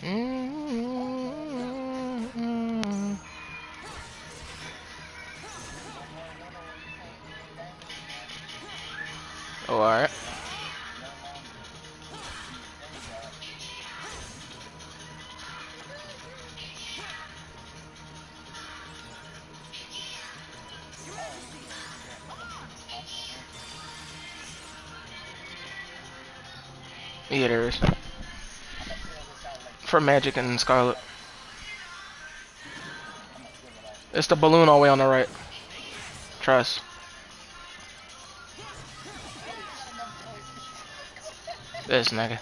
Mm-hmm. Oh, alright. Yeah, there is. For Magic and Scarlet. It's the balloon all the way on the right. Trust. This nigga.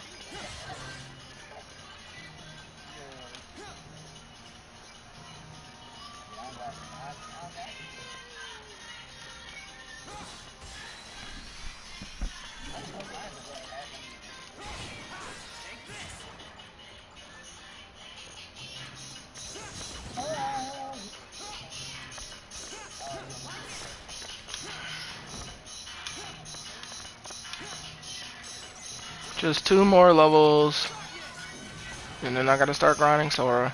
Just 2 more levels. And then I gotta start grinding Sora.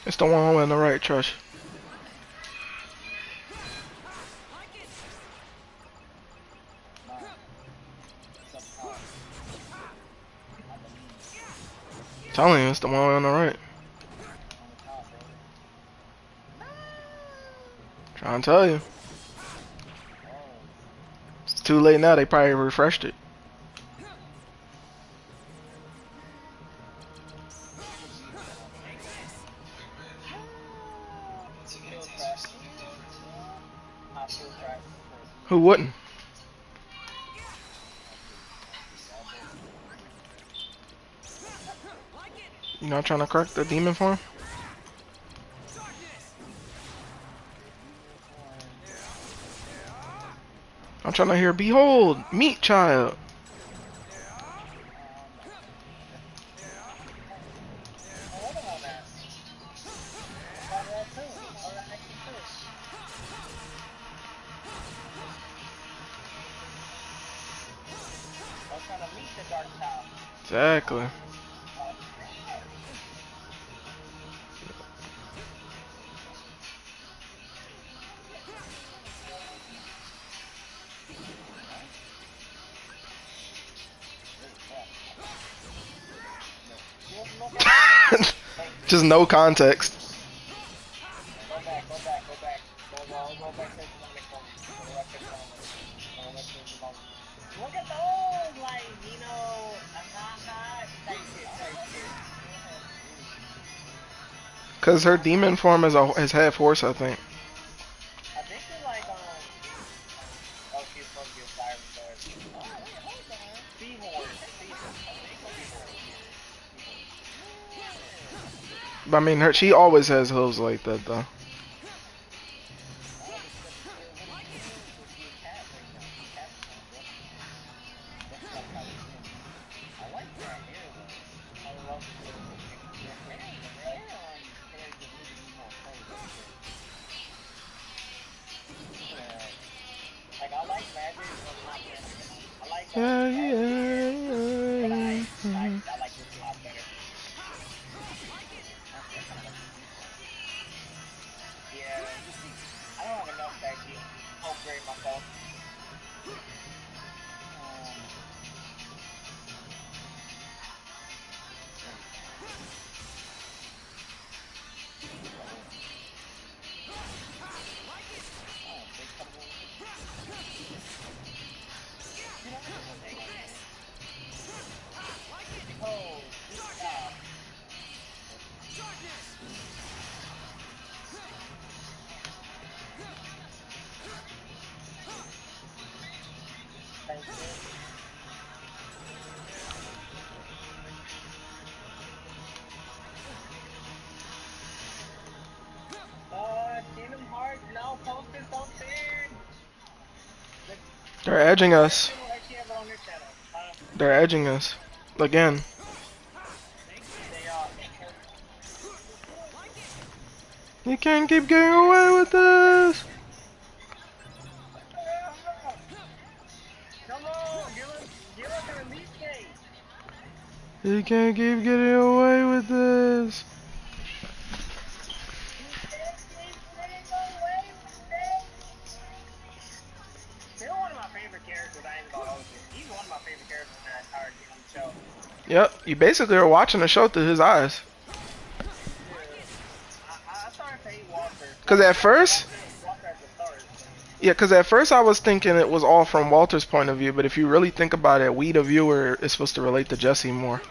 It's the one on the right, trust. Telling you, it's the one on the right. Trying to tell you. It's too late now, they probably refreshed it. Who wouldn't? You not trying to correct the demon form? I'm trying to hear, behold, meat child. Exactly. Just no context. Cause her demon form is half horse, I think. But I mean, she always has hooves like that, though. Yeah, yeah, yeah. They're edging us. They're edging us. Again. You can't keep getting away with this. You can't keep getting away with this. Yep, you basically are watching the show through his eyes. Cause at first, at first I was thinking it was all from Walter's point of view, but if you really think about it, we the viewer is supposed to relate to Jesse more.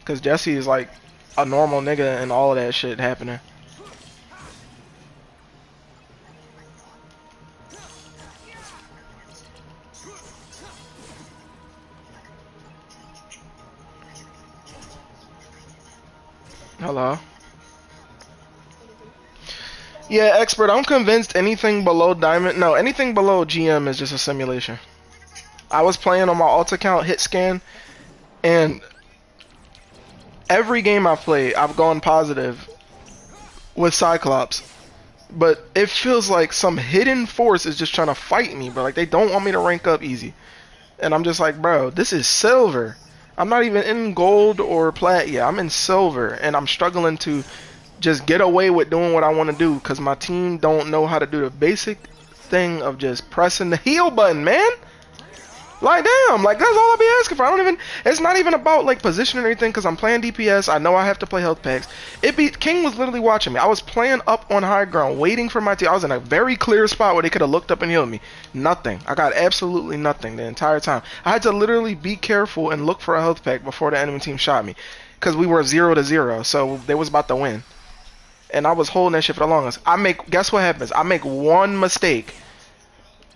Cause Jesse is like a normal nigga and all of that shit happening. Hello. Yeah, expert. I'm convinced anything below Diamond, no, anything below GM is just a simulation. I was playing on my alt account, hit scan, and every game I've played, I've gone positive with Cyclops. But it feels like some hidden force is just trying to fight me, bro. Like, they don't want me to rank up easy. And I'm just like, bro, this is silver. I'm not even in gold or plat yet. I'm in silver, and I'm struggling to just get away with doing what I want to do because my team don't know how to do the basic thing of just pressing the heal button, man. Like, damn, like, that's all I be asking for. I don't even, it's not even about, like, positioning or anything, because I'm playing DPS. I know I have to play health packs. King was literally watching me. I was playing up on high ground, waiting for my team. I was in a very clear spot where they could have looked up and healed me. Nothing. I got absolutely nothing the entire time. I had to literally be careful and look for a health pack before the enemy team shot me, because we were 0-0, so they was about to win. And I was holding that shit for the longest. Guess what happens? I make one mistake,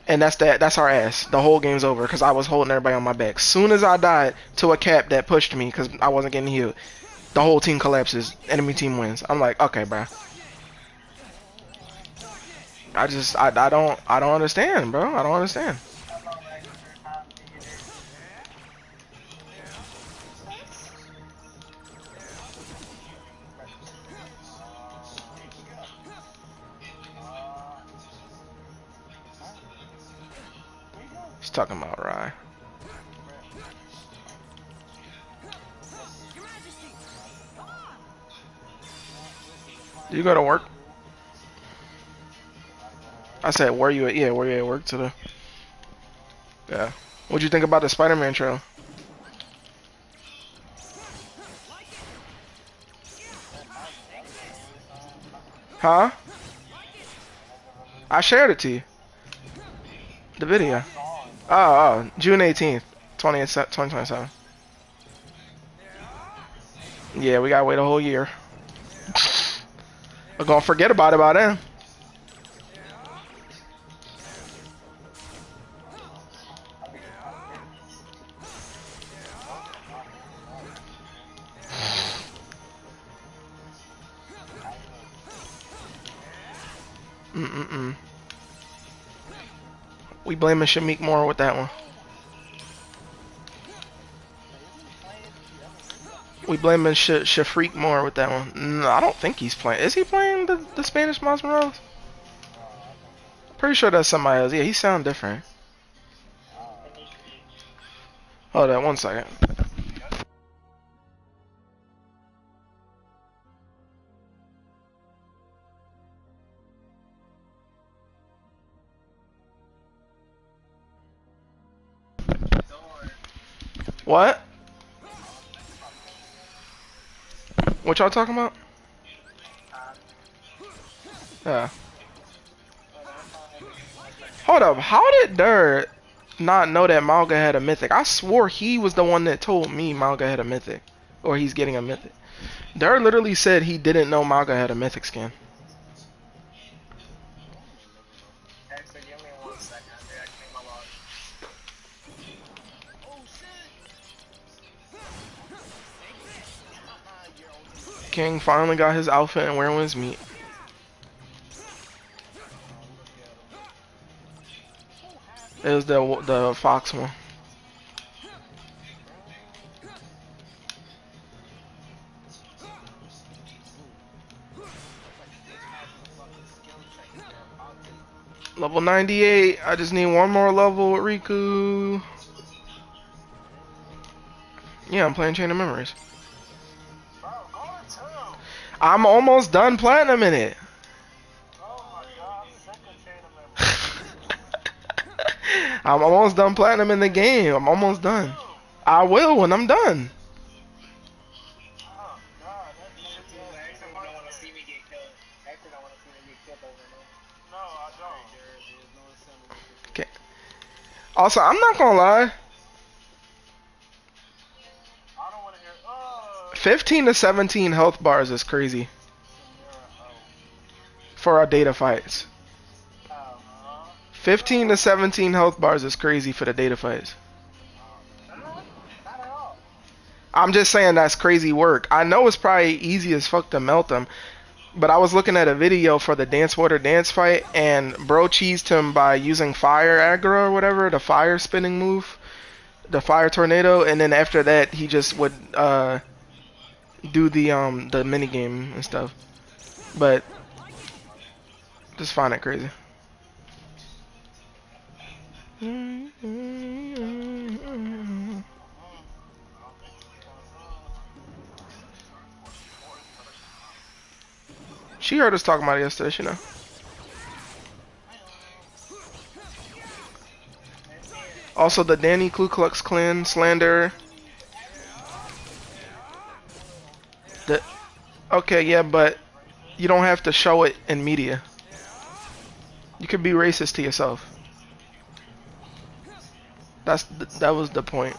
and that's our ass. The whole game's over because I was holding everybody on my back. Soon as I died to a cap that pushed me because I wasn't getting healed, the whole team collapses. Enemy team wins. I'm like, okay, bro. I don't understand, bro. I don't understand. He's talking about Rye. You go to work? I said, where you at? Yeah, where you at work today? Yeah. What'd you think about the Spider-Man trailer? Huh? I shared it to you. The video. Oh, June 18th, 2027. Yeah, we gotta wait a whole year. We're gonna forget about it by then. Mm-mm-mm. We blaming Shamik more with that one. We blaming Shafreak more with that one. No, I don't think he's playing. Is he playing the Spanish Miles Morales? Pretty sure that's somebody else. Yeah, he sound different. Hold on 1 second. What? What y'all talking about? Yeah. Hold up. How did Dirt not know that Malga had a mythic? I swore he was the one that told me Malga had a mythic. Or he's getting a mythic. Dirt literally said he didn't know Malga had a mythic skin. King finally got his outfit and wearing his meat. It was the fox one. Level 98. I just need one more level with Riku. Yeah, I'm playing Chain of Memories. I'm almost done platinum in it. I'm almost done platinum in the game. I'm almost done. I will when I'm done. Okay. Also, I'm not gonna lie. 15 to 17 health bars is crazy for our data fights. 15 to 17 health bars is crazy for the data fights. I'm just saying that's crazy work. I know it's probably easy as fuck to melt them, but I was looking at a video for the Dance Water Dance fight, and bro cheesed him by using fire aggro or whatever, the fire spinning move, the fire tornado, and then after that he just would do the mini game and stuff. But just find it crazy. She heard us talking about it yesterday, you know. Also, the Danny Ku Klux Klan slander. Okay, yeah, but you don't have to show it in media. You could be racist to yourself. That was the point.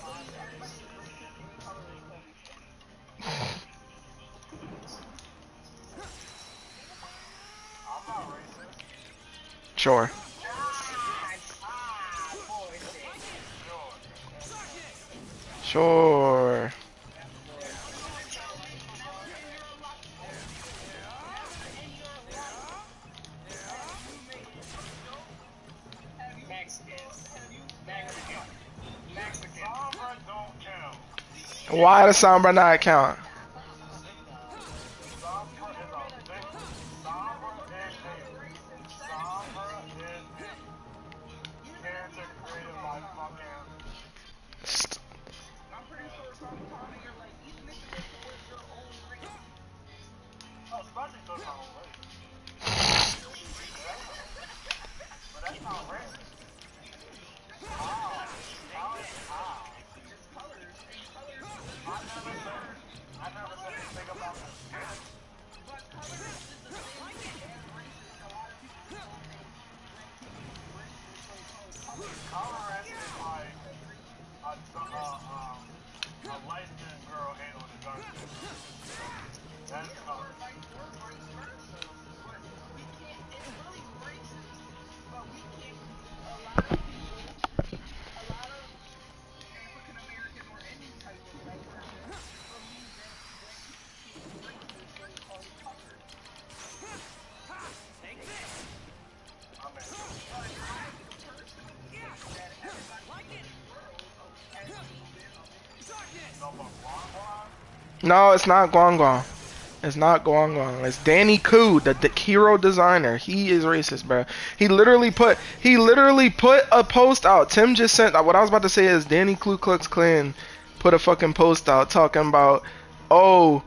Sure. Sure. Why does Sombra not count? No, it's not Guang Guang. It's not Guang Guang. It's Danny Ku, the hero designer. He is racist, bro. He literally put a post out. Tim just sent. What I was about to say is Danny Ku Klux Klan put a fucking post out talking about, oh,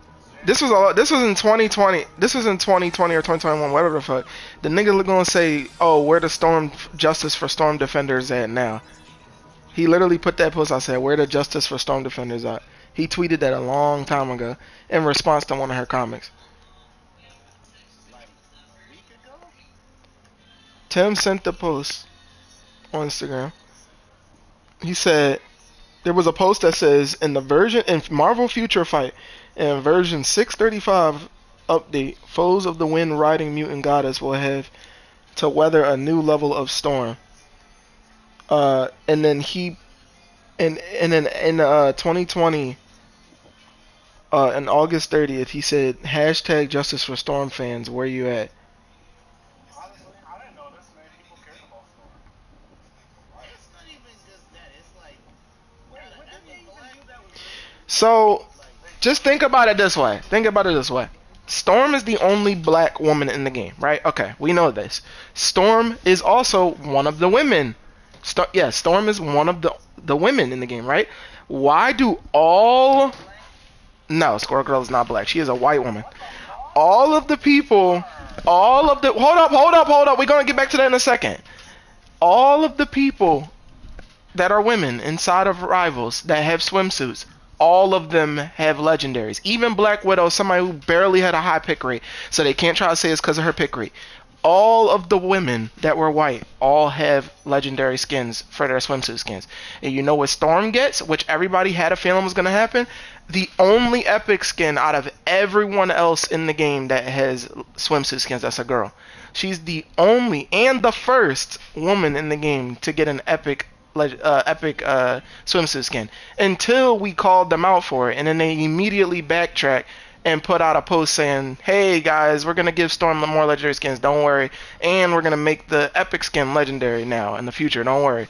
this was in 2020. This was in 2020 or 2021, whatever the fuck. The nigga gonna say, oh, where the Storm Justice for Storm Defenders at now? He literally put that post. I said, "Where the justice for Storm Defenders at?" He tweeted that a long time ago in response to one of her comics. Tim sent the post on Instagram. He said there was a post that says in Marvel Future Fight in version 635 update, foes of the wind riding mutant goddess will have to weather a new level of storm. And then he and then in 2020 on August 30th, he said, hashtag justice for Storm fans, where you at? So, just think about it this way. Think about it this way. Storm is the only black woman in the game, right? Okay, we know this. Storm is also one of the women. Storm is one of the women in the game, right? Why do all... No, Squirrel Girl is not black. She is a white woman. All of the people... All of the... Hold up. We're going to get back to that in a second. All of the people that are women inside of Rivals that have swimsuits, all of them have legendaries. Even Black Widow, somebody who barely had a high pick rate, so they can't try to say it's because of her pick rate. All of the women that were white all have legendary skins for their swimsuit skins. And you know what Storm gets, which everybody had a feeling was going to happen? The only epic skin out of everyone else in the game that has swimsuit skins, that's a girl. She's the only and the first woman in the game to get an epic swimsuit skin until we called them out for it, and then they immediately backtrack and put out a post saying, hey guys, we're gonna give Storm more legendary skins, don't worry, and we're gonna make the epic skin legendary now in the future, don't worry.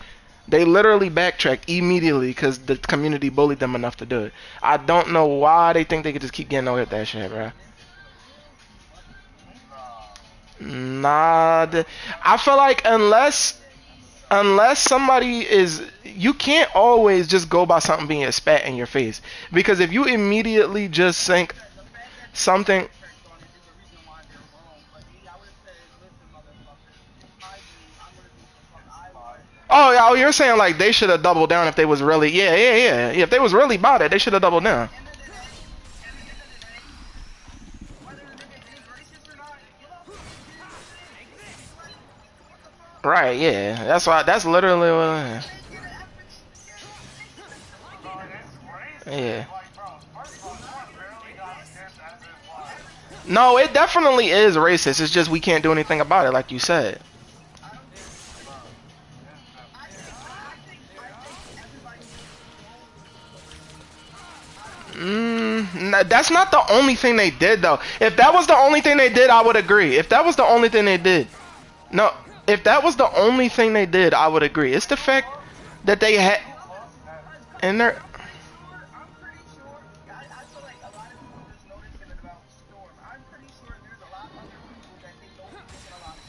They literally backtracked immediately because the community bullied them enough to do it. I don't know why they think they could just keep getting away with that shit, bro. Nah, I feel like unless somebody is, you can't always just go by something being spat in your face, because if you immediately just think something, oh, you're saying like they should have doubled down if they was really, yeah, if they was really about it, they should have doubled down. Right, yeah, that's why, that's literally what, yeah. No, it definitely is racist. It's just we can't do anything about it, like you said. That's not the only thing they did, though. If that was the only thing they did, I would agree. If that was the only thing they did, no. If that was the only thing they did, I would agree. It's the fact that they had, and they're.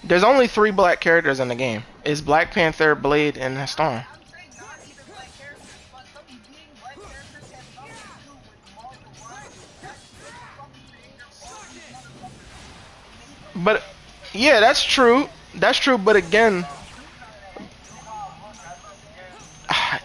There's only 3 black characters in the game. It's Black Panther, Blade, and Storm. But yeah, that's true. That's true. But again,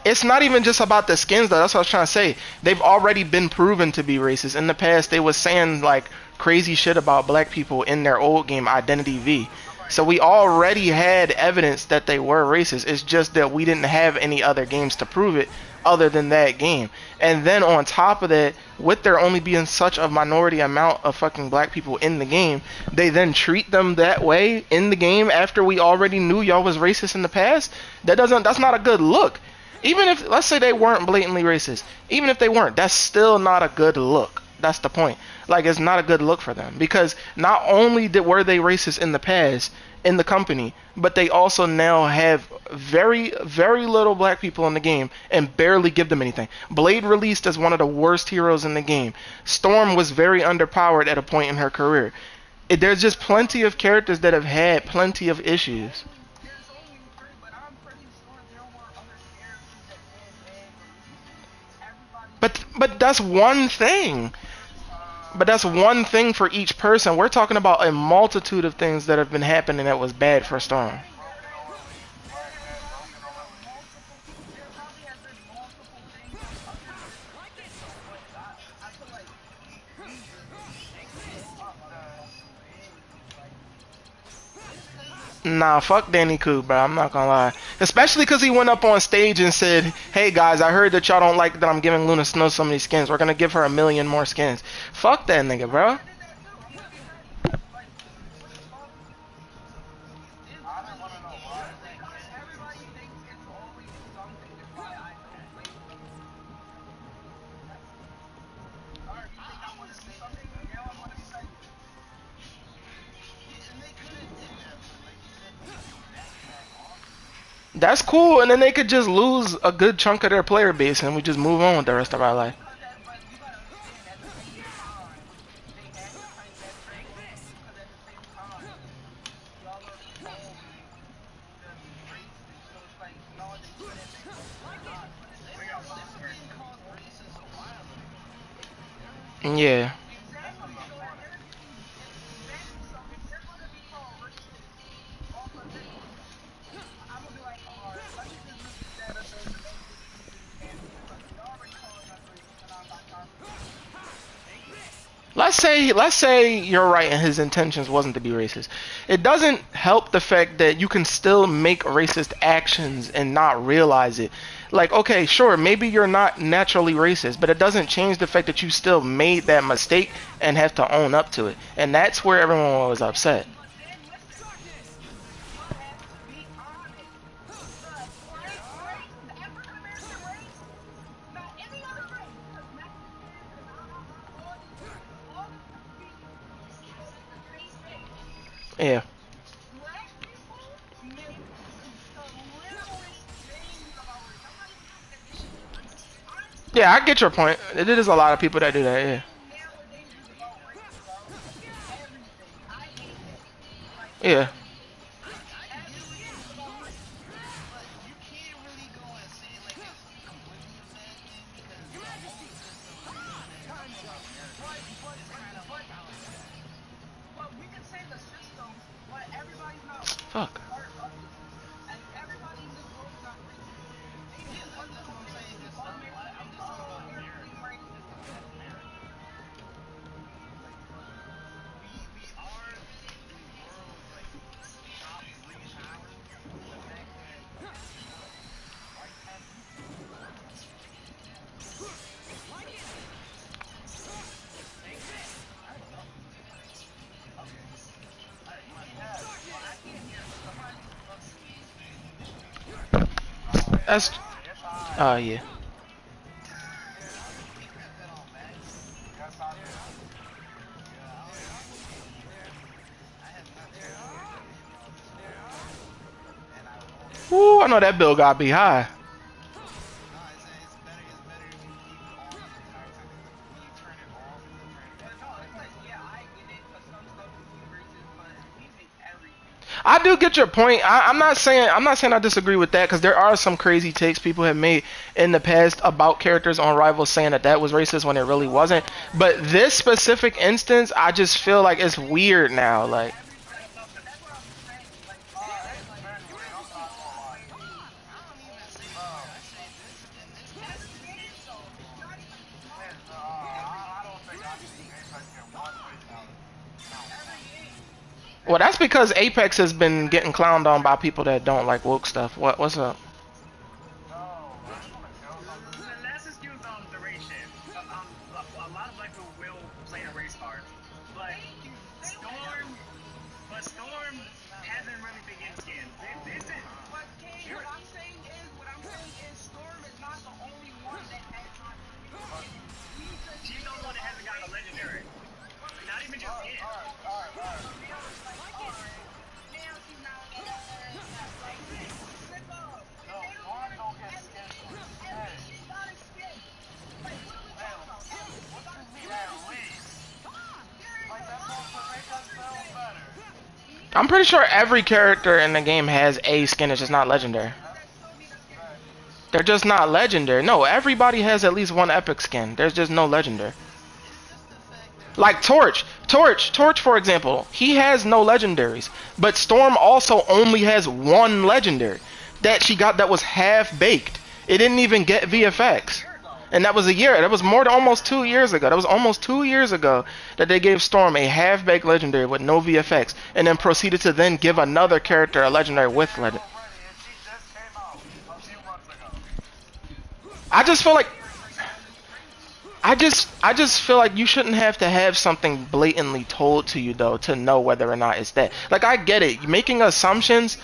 it's not even just about the skins though. That's what I was trying to say. They've already been proven to be racist. In the past, they was saying like crazy shit about black people in their old game Identity V. So we already had evidence that they were racist. It's just that we didn't have any other games to prove it other than that game. And then on top of that, with there only being such a minority amount of fucking black people in the game, they then treat them that way in the game after we already knew y'all was racist in the past. That's not a good look. Even if, let's say they weren't blatantly racist, even if they weren't, that's still not a good look. That's the point. Like, it's not a good look for them, because not only were they racist in the past in the company, but they also now have very, very little black people in the game and barely give them anything. Blade released as one of the worst heroes in the game. Storm was very underpowered at a point in her career. There's just plenty of characters that have had plenty of issues. But that's one thing. But that's one thing for each person. We're talking about a multitude of things that have been happening that was bad for Storm. Nah, fuck Danny Coop, bro. I'm not gonna lie. Especially because he went up on stage and said, "Hey guys, I heard that y'all don't like that I'm giving Luna Snow so many skins. We're gonna give her 1,000,000 more skins." Fuck that nigga, bro. That's cool, and then they could just lose a good chunk of their player base, and we just move on with the rest of our life. Yeah. Let's say you're right and his intentions wasn't to be racist. It doesn't help the fact that you can still make racist actions and not realize it. Like, okay, sure, maybe you're not naturally racist, but it doesn't change the fact that you still made that mistake and have to own up to it. And that's where everyone was upset. Yeah. Yeah, I get your point. It is a lot of people that do that, yeah. Yeah. Fuck. That's yeah. Ooh, I know that bill gotta be high. I do get your point. I'm not saying I disagree with that because there are some crazy takes people have made in the past about characters on Rivals saying that that was racist when it really wasn't. But this specific instance, I just feel like it's weird now. Like, well, that's because Apex has been getting clowned on by people that don't like woke stuff. What's up? I'm pretty sure every character in the game has a skin. It's just not legendary. They're just not legendary. No, everybody has at least one epic skin. There's just no legendary. Like Torch, for example, he has no legendaries. But Storm also only has one legendary that she got that was half baked. It didn't even get VFX. And that was a year. That was more than almost 2 years ago. That was almost 2 years ago that they gave Storm a half-baked legendary with no VFX, and then proceeded to then give another character a legendary with legend. I just feel like I just feel like you shouldn't have to have something blatantly told to you though to know whether or not it's that. Like I get it, making assumptions.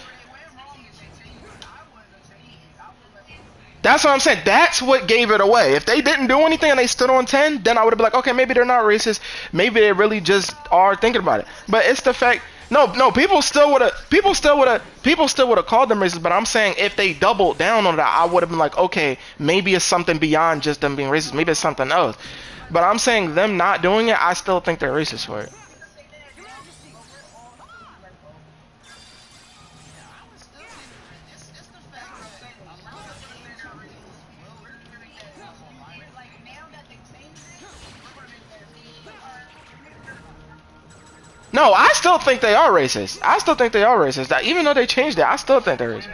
That's what I'm saying. That's what gave it away. If they didn't do anything and they stood on 10, then I would have been like, okay, maybe they're not racist. Maybe they really just are thinking about it. But it's the fact. No, no, people still would have called them racist. But I'm saying if they doubled down on that, I would have been like, okay, maybe it's something beyond just them being racist. Maybe it's something else. But I'm saying them not doing it, I still think they're racist for it. No, I still think they are racist. I still think they are racist. Even though they changed it, I still think they're racist.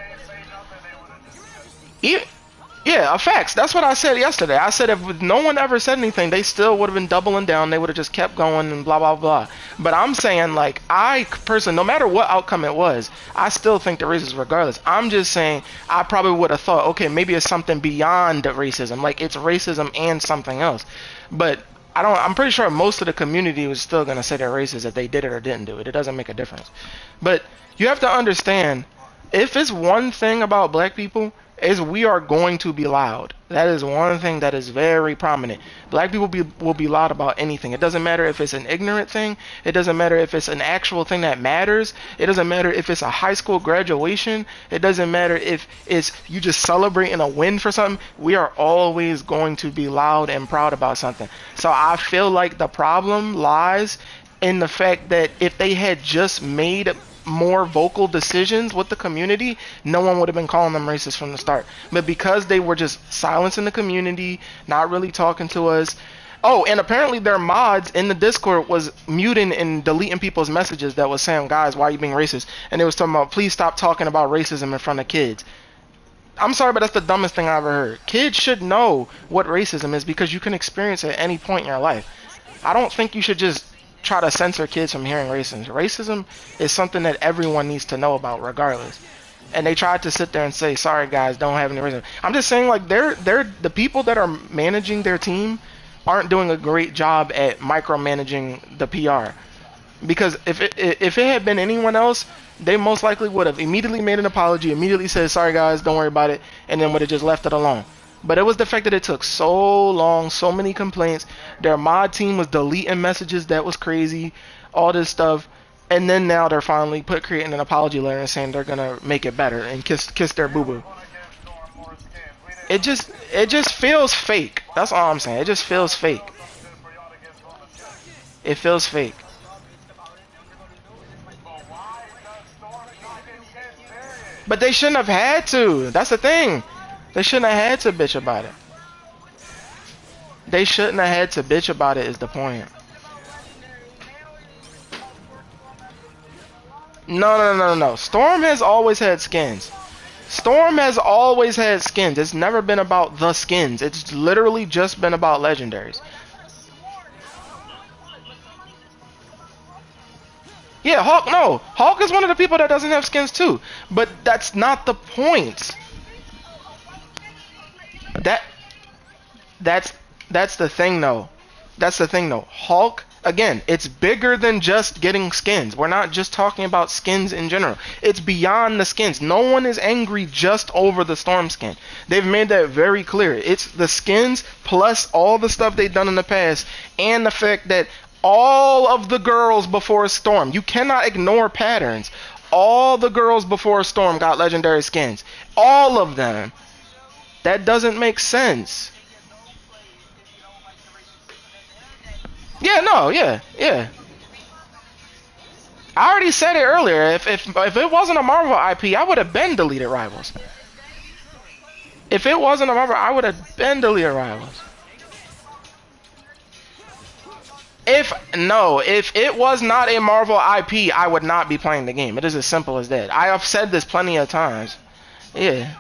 E- Yeah, facts. That's what I said yesterday. I said if no one ever said anything, they still would have been doubling down. They would have just kept going and blah blah blah. But I'm saying, like, I personally, no matter what outcome it was, I still think they're racist regardless. I'm just saying I probably would have thought, okay, maybe it's something beyond racism, like it's racism and something else. But I don't. I'm pretty sure most of the community was still gonna say they're racist if they did it or didn't do it. It doesn't make a difference. But you have to understand, if it's one thing about black people, is we are going to be loud. That is one thing that is very prominent. Black people will be loud about anything. It doesn't matter if it's an ignorant thing. It doesn't matter if it's an actual thing that matters. It doesn't matter if it's a high school graduation. It doesn't matter if it's you just celebrating a win for something. We are always going to be loud and proud about something. So I feel like the problem lies in the fact that if they had just made more vocal decisions with the community, no one would have been calling them racist from the start. But because they were just silencing the community, not really talking to us. Oh, and apparently their mods in the Discord was muting and deleting people's messages that was saying, guys, why are you being racist? And it was talking about, please stop talking about racism in front of kids. I'm sorry, but that's the dumbest thing I ever heard. Kids should know what racism is because you can experience it at any point in your life. I don't think you should just try to censor kids from hearing racism. Racism is something that everyone needs to know about regardless. And they tried to sit there and say, sorry guys, don't have any racism. I'm just saying, like, they're the people that are managing their team aren't doing a great job at micromanaging the PR. Because if it had been anyone else, they most likely would have immediately made an apology, immediately said, sorry guys, don't worry about it, and then would have just left it alone. But it was the fact that it took so long, so many complaints. Their mod team was deleting messages that was crazy, all this stuff. And then now they're finally creating an apology letter and saying they're gonna make it better and kiss their boo boo. It just feels fake. That's all I'm saying. It just feels fake. It feels fake. But they shouldn't have had to. That's the thing. They shouldn't have had to bitch about it. They shouldn't have had to bitch about it is the point. No, no, no, no, no. Storm has always had skins. Storm has always had skins. It's never been about the skins. It's literally just been about legendaries. Yeah, Hawk, no. Hawk is one of the people that doesn't have skins too. But that's not the point. That that's that's the thing though. That's the thing though. Hulk, again, it's bigger than just getting skins. We're not just talking about skins in general. It's beyond the skins. No one is angry just over the Storm skin. They've made that very clear. It's the skins plus all the stuff they've done in the past and the fact that all of the girls before Storm, you cannot ignore patterns. All the girls before Storm got legendary skins. All of them. That doesn't make sense. Yeah, no, yeah, yeah. I already said it earlier. If it wasn't a Marvel IP, I would have been deleted Rivals. If it wasn't a Marvel, I would have been deleted Rivals. If it was not a Marvel IP, I would not be playing the game. It is as simple as that. I have said this plenty of times. Yeah.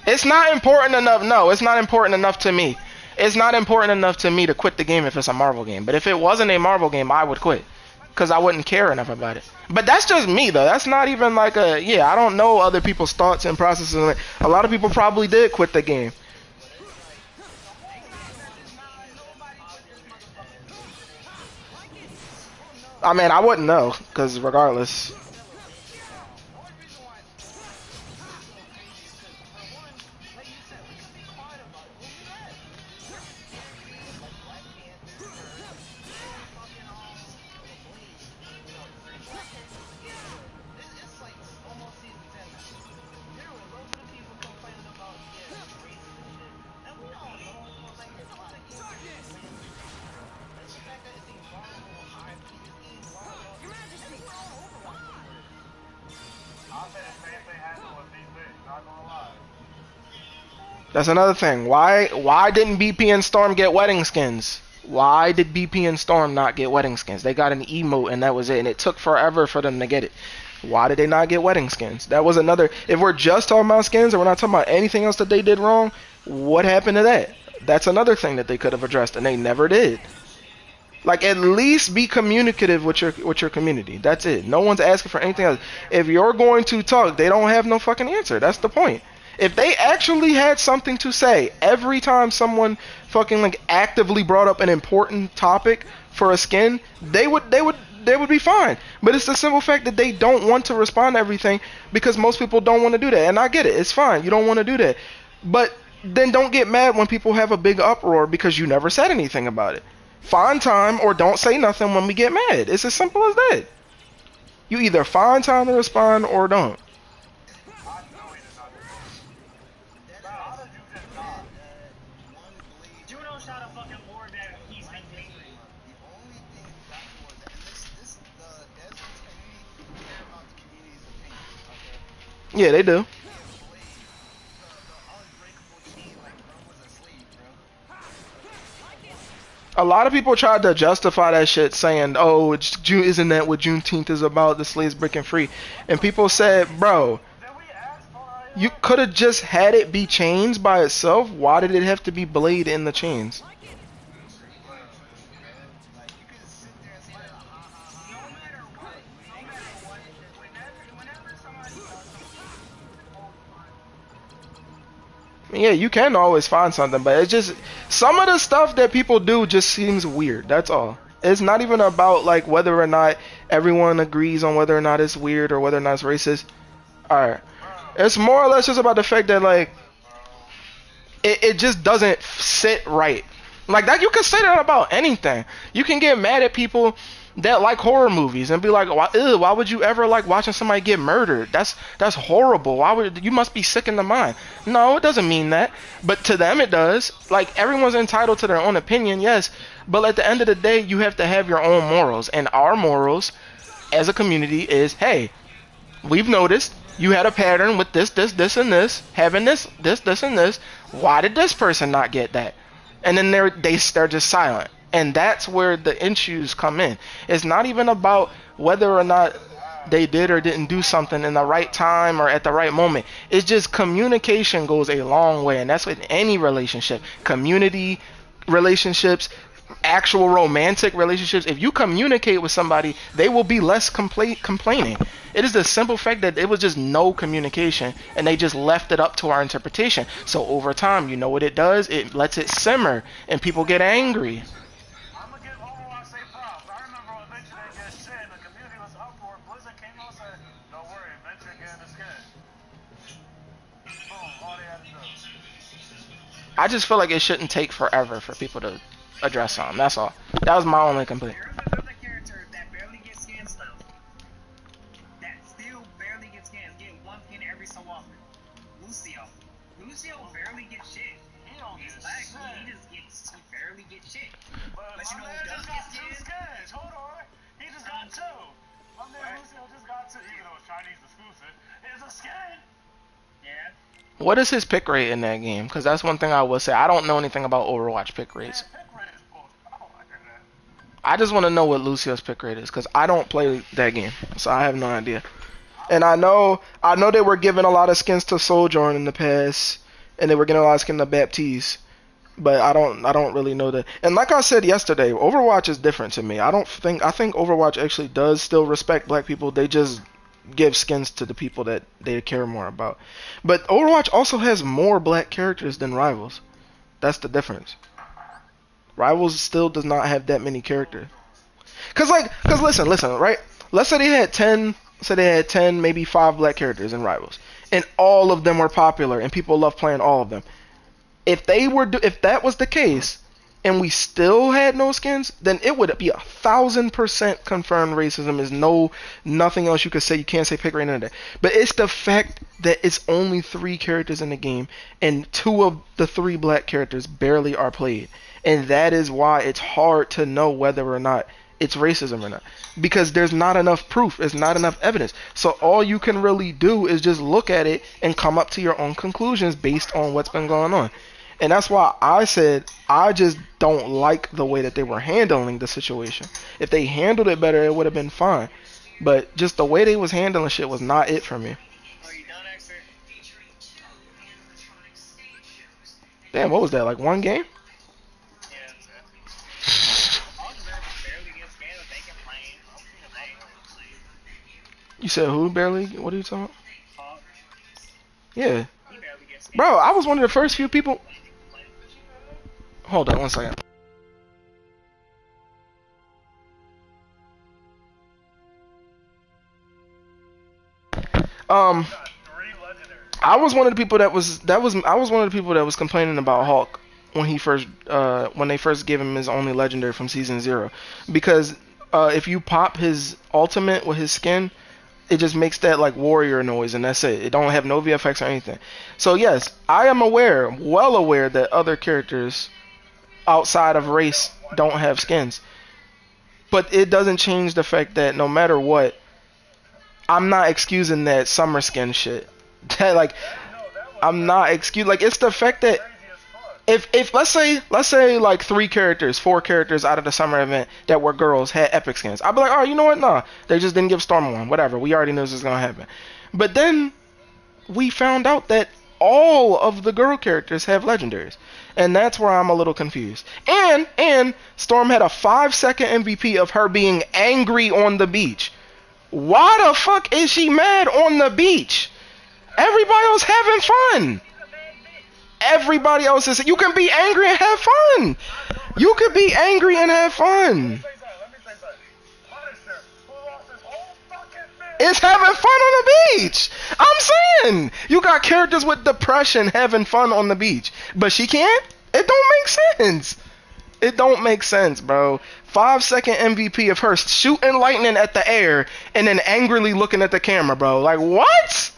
It's not important enough. No, it's not important enough to me. It's not important enough to me to quit the game if it's a Marvel game. But if it wasn't a Marvel game, I would quit because I wouldn't care enough about it. But that's just me though. That's not even like a yeah. I don't know other people's thoughts and processes. A lot of people probably did quit the game. I mean, I wouldn't know because regardless. That's another thing. Why didn't BP and Storm get wedding skins? Why did BP and Storm not get wedding skins? They got an emote and that was it, and it took forever for them to get it. Why did they not get wedding skins? That was another. If we're just talking about skins and we're not talking about anything else that they did wrong, what happened to that? That's another thing that they could have addressed, and they never did. Like at least be communicative with your community. That's it. No one's asking for anything else. If you're going to talk, they don't have no fucking answer. That's the point. If they actually had something to say every time someone fucking like actively brought up an important topic for a skin, they would be fine. But it's the simple fact that they don't want to respond to everything because most people don't want to do that. And I get it. It's fine. You don't want to do that. But then don't get mad when people have a big uproar because you never said anything about it. Find time or don't say nothing when we get mad. It's as simple as that. You either find time to respond or don't. Yeah, they do. A lot of people tried to justify that shit saying, "Oh, it's June, isn't that what Juneteenth is about? The slaves breaking free." And people said, "Bro, you could have just had it be chains by itself. Why did it have to be blade in the chains?" Yeah, you can always find something, but it's just some of the stuff that people do just seems weird. That's all. It's not even about like whether or not everyone agrees on whether or not it's weird or whether or not it's racist. Alright. It's more or less just about the fact that like it just doesn't sit right. Like that you can say that about anything. You can get mad at people that like horror movies and be like, why would you ever like watching somebody get murdered? That's horrible. Why would you must be sick in the mind? No, it doesn't mean that. But to them it does. Like everyone's entitled to their own opinion, yes. But at the end of the day, you have to have your own morals. And our morals as a community is, hey, we've noticed you had a pattern with this, and this, having this, and this. Why did this person not get that? And then they're just silent. And that's where the issues come in. It's not even about whether or not they did or didn't do something in the right time or at the right moment. It's just communication goes a long way, and that's with any relationship. Community relationships, actual romantic relationships. If you communicate with somebody, they will be less complaining. It is the simple fact that it was just no communication and they just left it up to our interpretation. So over time, you know what it does? It lets it simmer and people get angry. I just feel like it shouldn't take forever for people to address something. That's all. That was my only complaint. What is his pick rate in that game? Because that's one thing I will say. I don't know anything about Overwatch pick rates. I just want to know what Lucio's pick rate is because I don't play that game, so I have no idea. And I know they were giving a lot of skins to Sojourn in the past. and they were getting a lot of skin to Baptiste. But I don't really know that. And like I said yesterday, Overwatch is different to me. I think Overwatch actually does still respect black people. They just give skins to the people that they care more about. But Overwatch also has more black characters than Rivals. That's the difference. Rivals still does not have that many characters. Cause listen, right? Let's say they had 10, say they had 10, maybe 5 black characters in Rivals, and all of them were popular and people love playing all of them. If that was the case, and we still had no skins, then it would be 1,000% confirmed racism. Is nothing else you could say. You can't say pick right into that. But it's the fact that it's only 3 characters in the game, and 2 of the 3 black characters barely are played, and that is why it's hard to know whether or not it's racism or not, because there's not enough proof, there's not enough evidence. So all you can really do is just look at it and come up to your own conclusions based on what's been going on. And that's why I said I just don't like the way that they were handling the situation. If they handled it better, it would have been fine. But just the way they was handling shit was not it for me. Damn, what was that? Like one game? You said who barely? What are you talking about? Yeah. Bro, I was one of the first few people. Hold on 1 second. I was one of the people I was one of the people that was complaining about Hulk when when they first gave him his only legendary from season 0, because if you pop his ultimate with his skin, it just makes that like warrior noise, and that's it. It don't have no VFX or anything. So yes, I am well aware that other characters outside of race don't have skins. But it doesn't change the fact that no matter what, I'm not excusing that summer skin shit. That like I'm not excusing, like, it's the fact that if let's say like 4 characters out of the summer event that were girls had epic skins, I'd be like, oh, you know what? Nah, they just didn't give Storm one. Whatever. We already knew this was gonna happen. But then we found out that all of the girl characters have legendaries, and that's where I'm a little confused. And Storm had a 5-second MVP of her being angry on the beach. Why the fuck is she mad on the beach? Everybody else having fun. Everybody else is. You can be angry and have fun. You could be angry and have fun. It's having fun on the beach. I'm saying you got characters with depression having fun on the beach, but she can't. It don't make sense. It don't make sense, bro. 5-second MVP of her shooting lightning at the air and then angrily looking at the camera, bro. Like, what?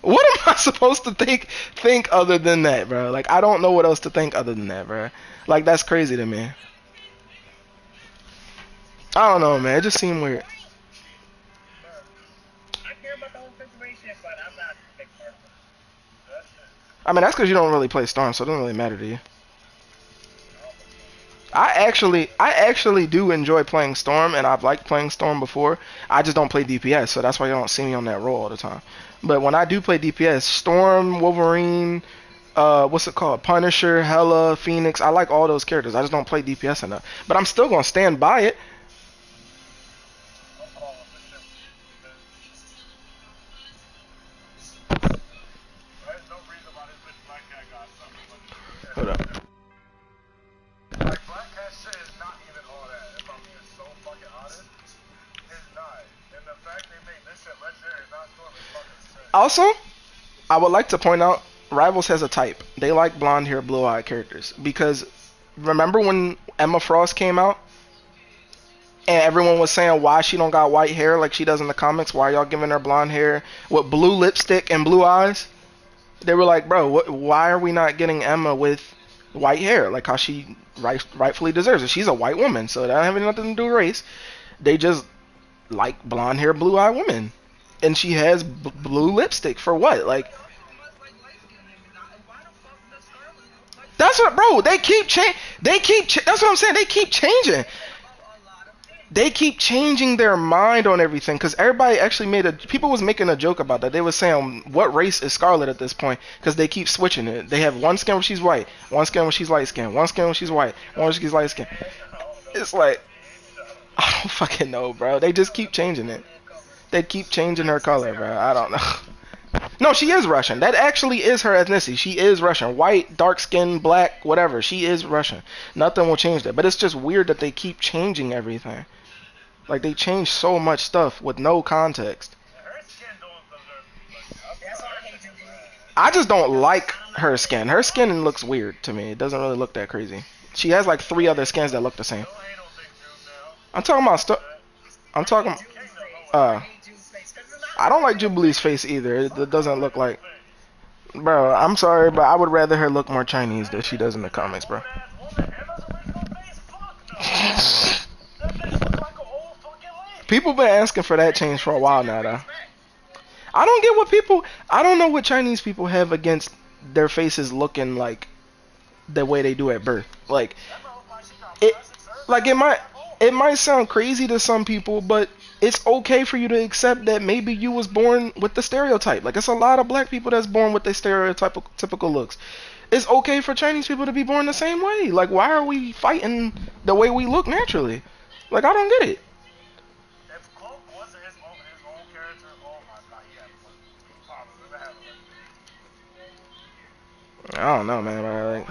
What am I supposed to think other than that, bro? Like, I don't know what else to think other than that, bro. Like, that's crazy to me. I don't know, man. It just seemed weird. I mean, that's because you don't really play Storm, so it doesn't really matter to you. I actually do enjoy playing Storm, and I've liked playing Storm before. I just don't play DPS, so that's why you don't see me on that role all the time. But when I do play DPS, Storm, Wolverine, what's it called? Punisher, Hela, Phoenix, I like all those characters. I just don't play DPS enough. But I'm still gonna stand by it. Hold up. Also, I would like to point out, Rivals has a type. They like blonde hair, blue eyed characters. Because remember when Emma Frost came out? And everyone was saying why she don't got white hair like she does in the comics. Why y'all giving her blonde hair with blue lipstick and blue eyes? They were like, bro, why are we not getting Emma with white hair? Like how she rightfully deserves it. She's a white woman, so that don't have nothing to do with race. They just like blonde hair, blue eyed women. And she has blue lipstick for what? Like, that's what, bro. That's what I'm saying. They keep changing. They keep changing their mind on everything because everybody actually people was making a joke about that. They was saying what race is Scarlet at this point because they keep switching it. They have one skin where she's white, one skin where she's light skin, one skin where she's white, one where she's light skin. It's like I don't fucking know, bro. They just keep changing it. They keep changing her color, bro. I don't know. No, she is Russian. That actually is her ethnicity. She is Russian. White, dark skin, black, whatever. She is Russian. Nothing will change that. But it's just weird that they keep changing everything. Like they change so much stuff with no context. I just don't like her skin. Her skin looks weird to me. It doesn't really look that crazy. She has like 3 other skins that look the same. I'm talking about stuff. I'm talking. I don't like Jubilee's face either. It doesn't look like. Bro, I'm sorry, but I would rather her look more Chinese than she does in the comics, bro. People been asking for that change for a while now, though. I don't get what people. I don't know what Chinese people have against their faces looking like the way they do at birth. Like it, like it might sound crazy to some people, but it's okay for you to accept that maybe you was born with the stereotype. Like it's a lot of black people that's born with their typical looks. It's okay for Chinese people to be born the same way. Like why are we fighting the way we look naturally? Like I don't get it. I don't know, man. Like,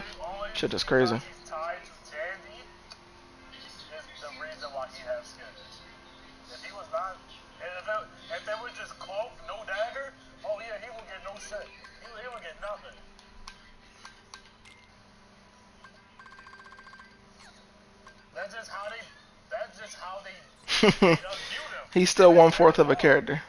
shit is crazy. He's still 1/4 of a character.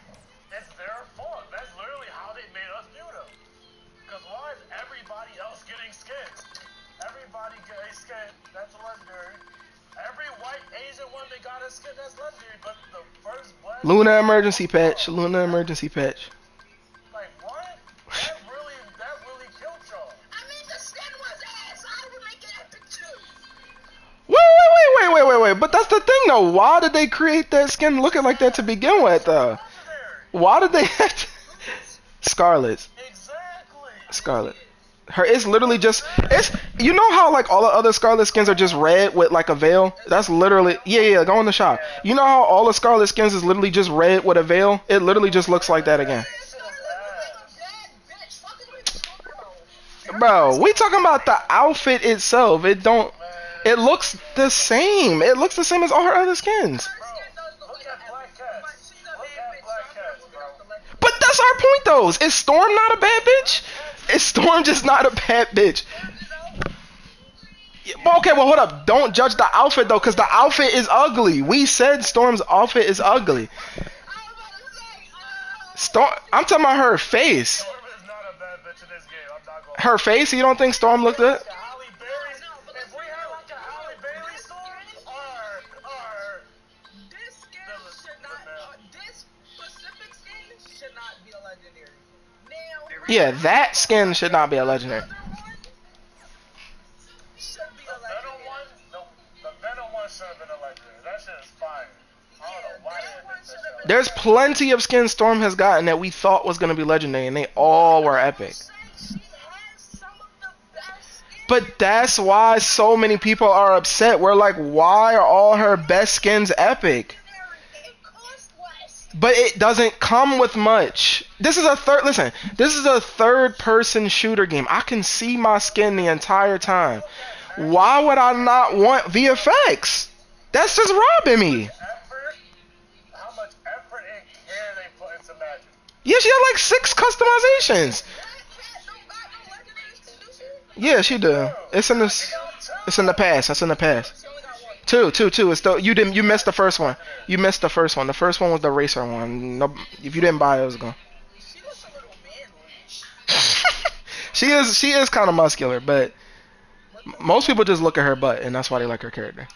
Luna emergency patch. Luna emergency patch. Wait. But that's the thing, though. Why did they create that skin looking like that to begin with, though? Why did they have to... Scarlet. Scarlet. Her it's literally just it's you know how like all the other Scarlet skins are just red with like a veil? That's literally yeah, go in the shop. You know how all the Scarlet skins is literally just red with a veil? It literally just looks like that again. Bro, we talking about the outfit itself. It looks the same. It looks the same as all her other skins. But that's our point though. Is Storm not a bad bitch? Is Storm just not a bad bitch? Okay, well hold up. Don't judge the outfit though, because the outfit is ugly. We said Storm's outfit is ugly. Storm, I'm talking about her face. Her face? You don't think Storm looked good? Yeah, that skin should not be a legendary. There's plenty of skins Storm has gotten that we thought was gonna be legendary, and they all were epic. But that's why so many people are upset. We're like, why are all her best skins epic? But it doesn't come with much. This is a third person shooter game. I can see my skin the entire time. Why would I not want VFX? That's just robbing me. Yeah, she had like 6 customizations. Yeah, she do. It's in the past. That's in the past. Two. It's still you missed the first one. You missed the first one. The first one was the racer one. No, if you didn't buy it, it was gone. she is kind of muscular, but most people just look at her butt and that's why they like her character.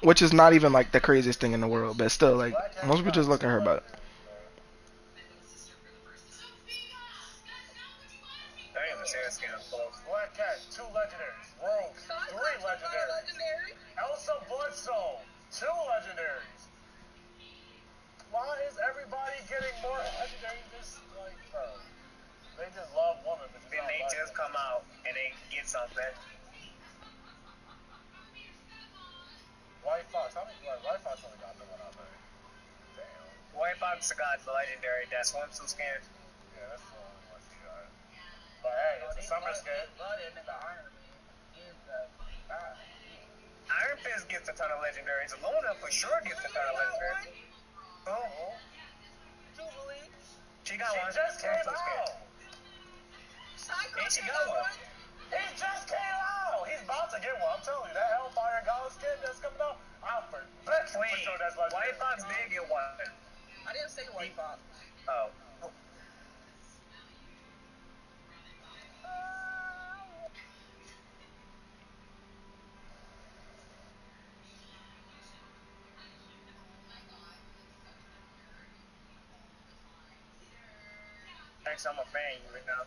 Which is not even like the craziest thing in the world, but still like most people just look at her butt. 2 legendaries. Why is everybody getting more legendaries? Just like, bro, they just love women, but then they just come out and they get something. White Fox, how many? White Fox only got the one out there. Damn. White Fox got the legendary. That swimsuit skin. Yeah, that's the only one she got. But hey, it's a summer skin. Iron Fist gets a ton of legendaries. Luna for sure gets a ton of legendaries. Oh. She got one. She just came out. And she got one. He just came out. He's about to get one. I'm telling you, that Hellfire Gauntlet skin that's coming out, I'm for sure that's legendary. White Fox did get one. I didn't say White Fox. Oh. Thanks, I'm a fan right now.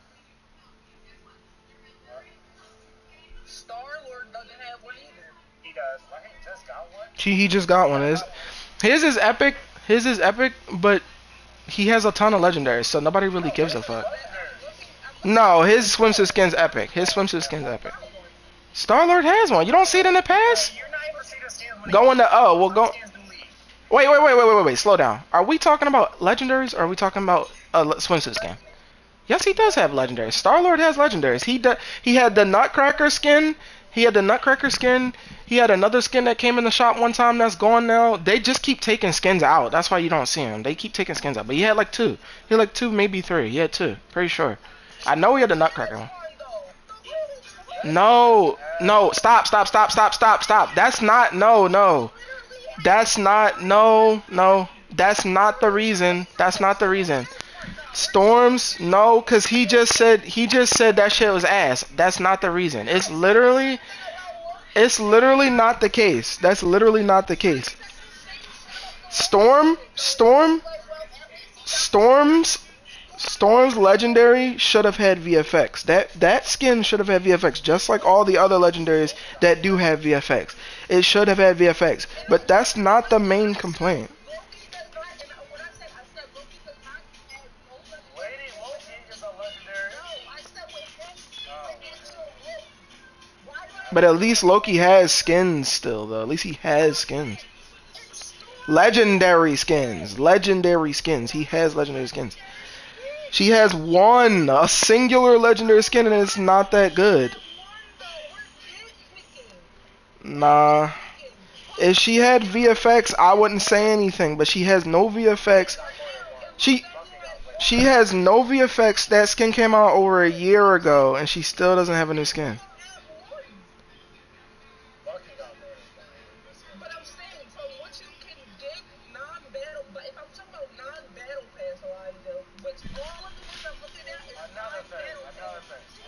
Star-Lord doesn't have one either. He does. Well, he just got one. He just got one. His is epic. His is epic, but he has a ton of legendaries, so nobody really gives a fuck. No, his swimsuit skin's epic. His swimsuit skin's epic. Star-Lord has one. You don't see it in the past? You're not able to see the skins when Going to well go. skins do leave. Wait. Slow down. Are we talking about legendaries or are we talking about a swimsuit skin? Yes, he does have legendaries. Star-Lord has legendaries. He had the Nutcracker skin. He had the Nutcracker skin. He had another skin that came in the shop one time that's gone now. They just keep taking skins out. That's why you don't see them. They keep taking skins out. But he had like 2. He had like 2, maybe 3. He had 2. Pretty sure. I know he had the Nutcracker one. No. Stop. That's not. No. That's not. No. That's not the reason. That's not the reason. Storms, no, cause he just said that shit was ass. That's not the reason. It's literally not the case. That's literally not the case. Storm's legendary should have had VFX. That skin should have had VFX, just like all the other legendaries that do have VFX. It should have had VFX, but that's not the main complaint. But at least Loki has skins still, though. At least he has skins. Legendary skins. He has legendary skins. She has a singular legendary skin, and it's not that good. Nah. If she had VFX, I wouldn't say anything, but she has no VFX. She has no VFX. That skin came out over a year ago, and she still doesn't have a new skin.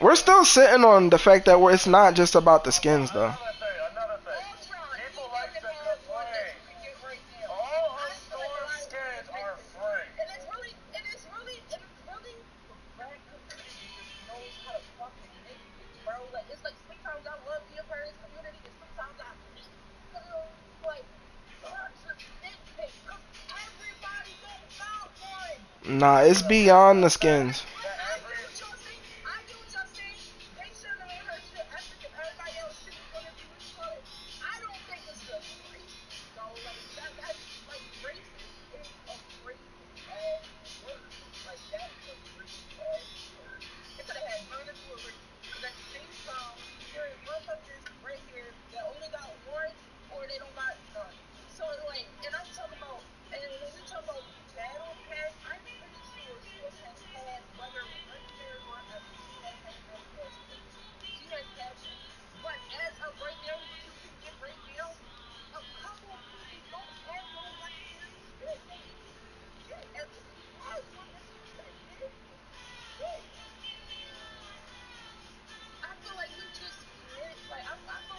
We're still sitting on the fact that it's not just about the skins, though. Another thing. People like to complain. All her storm skins are free. And it's really knows how to fucking make it, bro. Like, it's like sometimes I love the Aquarius community, and sometimes I feel like such a nitpick, because everybody gets out one. Nah, it's beyond the skins.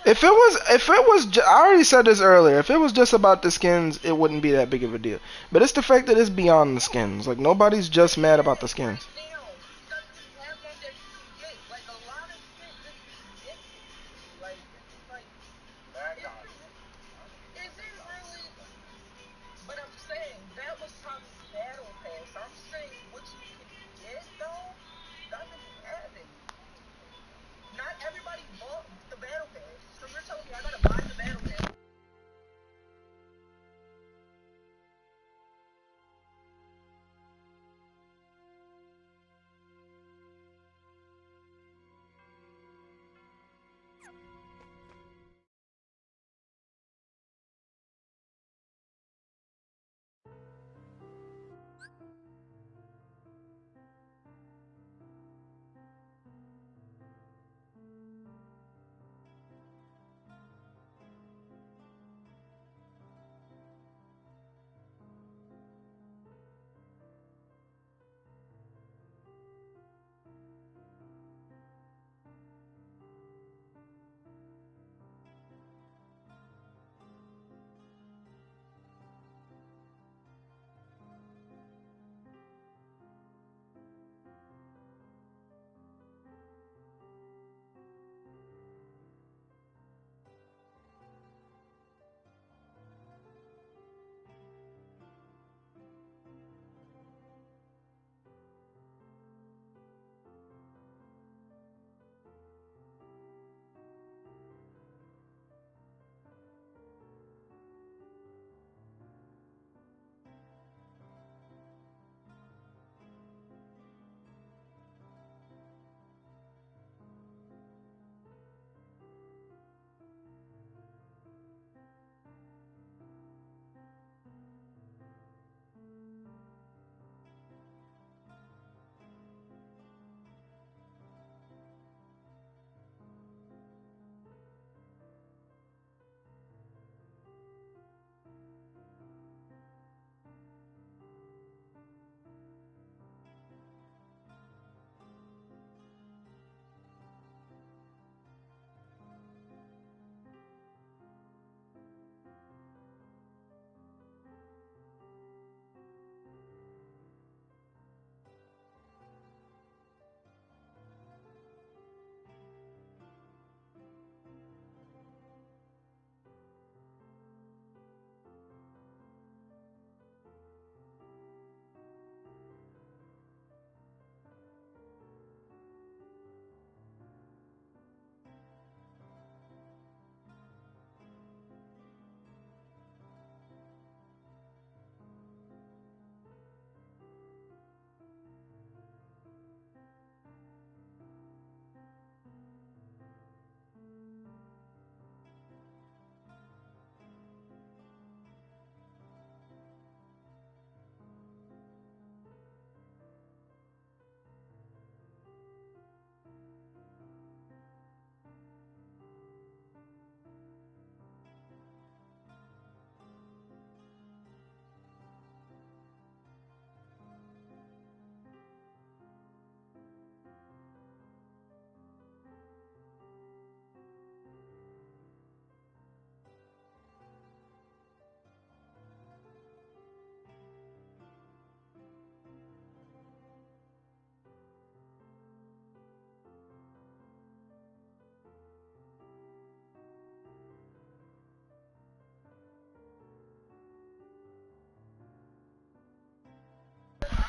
If it was, I already said this earlier. If it was just about the skins, it wouldn't be that big of a deal. But it's the fact that it's beyond the skins. Like, nobody's just mad about the skins.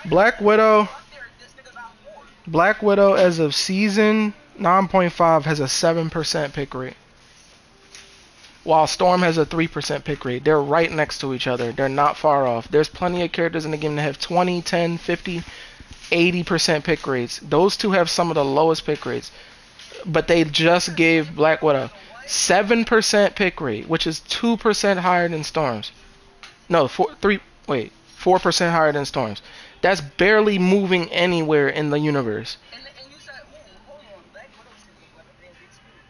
Black Widow. Up there, this nigga got 4. Black Widow as of season 9.5 has a 7% pick rate, while Storm has a 3% pick rate. They're right next to each other. They're not far off. There's plenty of characters in the game that have 20, 10, 50, 80% pick rates. Those two have some of the lowest pick rates, but they just gave Black Widow 7% pick rate, which is 2% higher than Storm's. No, 4% higher than Storm's. That's barely moving anywhere in the universe. And you said, ooh, hold on, Black Widow shit look like a bad bitch too.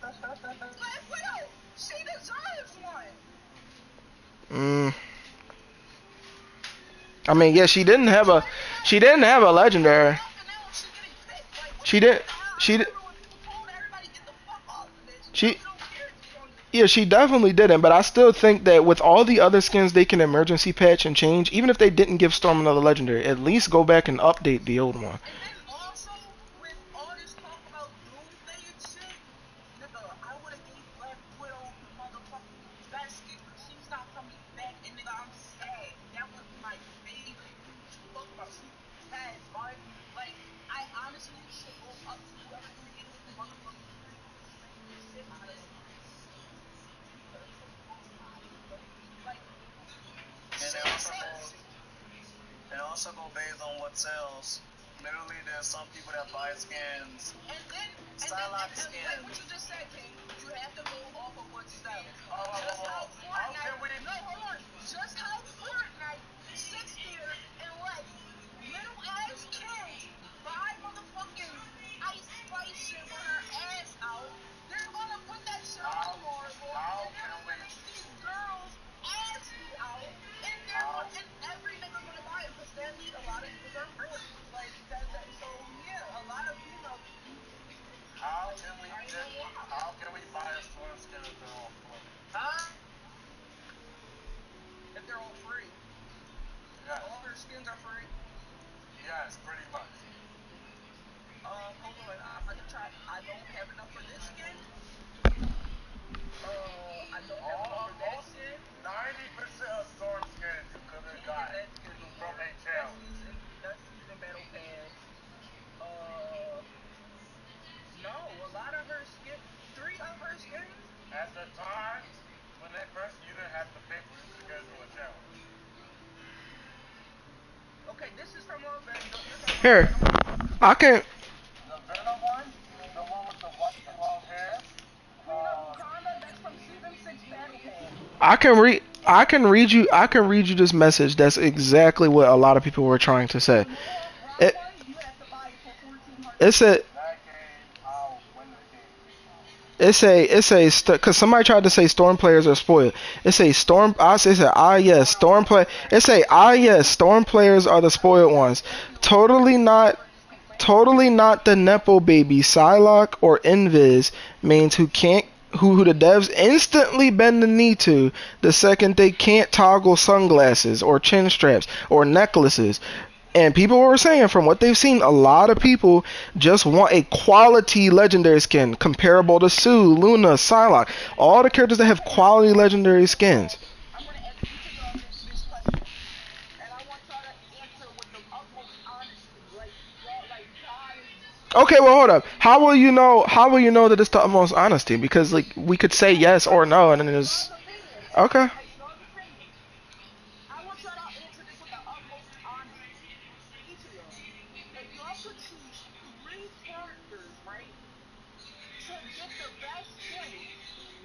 But Black Widow, she deserves one. Mm. I mean, yeah, she didn't have a legendary. Nothing else, she getting picked. Like, what She the did. fuck? I She did. remember when people told everybody get the fuck off of this. She. You don't care if you don't Yeah, she definitely didn't. But I still think that with all the other skins they can emergency patch and change, even if they didn't give Storm another legendary, at least go back and update the old one. And then also, with all this talk about Doomsday and shit, nigga, I would've gave Black Widow the motherfucking best skin, cause she's not coming back, and nigga, I'm sad. That was my favorite. What you talking about? She sad, bud. Like, I honestly should go up to whoever created this motherfucking skin and smack the shit out of them. Because she body, bro. Like, And she sucks. they also go based on what sells. Literally, there's some people that buy skins. And then, Psylocke like skins. what you just said, King, you have to go off of what sells. Oh, Just how how can we? Fortnite, no, hold on. Just how Fortnite sits there and lets little ass kids buy motherfucking Ice Spice shit with her ass out. They're gonna put that shit on horrible, and then they're gonna see girls ass be out, and and every nigga gonna buy it because sadly a lot of niggas are virgins. Like so yeah, a lot of females. How can we buy a storm skin if they're all free? Huh? If they're all free. Yes. All her skins are free. Yes, pretty much. Hold on, I'm about to try. I don't have enough for this skin. I don't have enough for that skin. 90% of storm skins you could have got That skin from HL. That's using battle pass. No, a lot of her skin. 3 of her skins. At the time, when they first, you didn't have to pay for the schedule a challenge. Okay, this is from our vendor. Here, I can. The Venom one, the one with the long hair. That's from season 6 battle pass. I can read you this message. That's exactly what a lot of people were trying to say. It You have to buy it for 1400. it said That game, I'll win the game. it say because somebody tried to say Storm players are spoiled. It say Storm. It said yes, Storm play. It say yes, Storm players are the spoiled ones. Totally not. Totally not the Nepo baby, Psylocke or Invis mains who the devs instantly bend the knee to the second they can't toggle sunglasses or chin straps or necklaces. And people were saying from what they've seen, a lot of people just want a quality legendary skin comparable to Sue, Luna, Psylocke, all the characters that have quality legendary skins. I'm going to ask each of y'all this question. And I want y'all to answer with the utmost honesty. Like, y'all, like, guys. Okay, well, hold up. How will you know? How will you know that it's the utmost honesty? Because like we could say yes or no, and then it's okay. I want y'all to answer this with the utmost honesty. Each of y'all. If y'all could choose 3 characters, right, to get the best skins,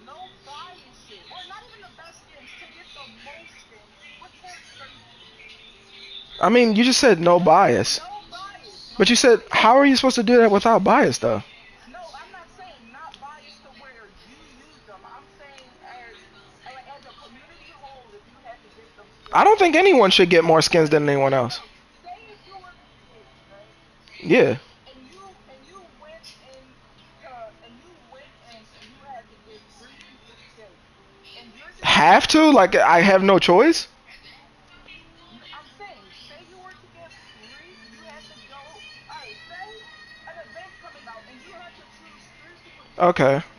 no bias shit, or not even the best skins, to get the most skins, what characters are you choosing? I mean, you just said no bias, No bias. but you said how are you supposed to do that without bias, though? No, I'm not saying not biased to where you use them. I'm saying as a community whole, if you had to get them skins. I don't think anyone should get more skins than anyone else. Say if you were to create, right? Yeah. And you went and you had to give 3 people skins. And you're just Have to? Like I have no choice? I'm saying, say you were to give 3, you had to go. Alright, say an event's coming out and you had to choose 3 people to give Okay. skins to.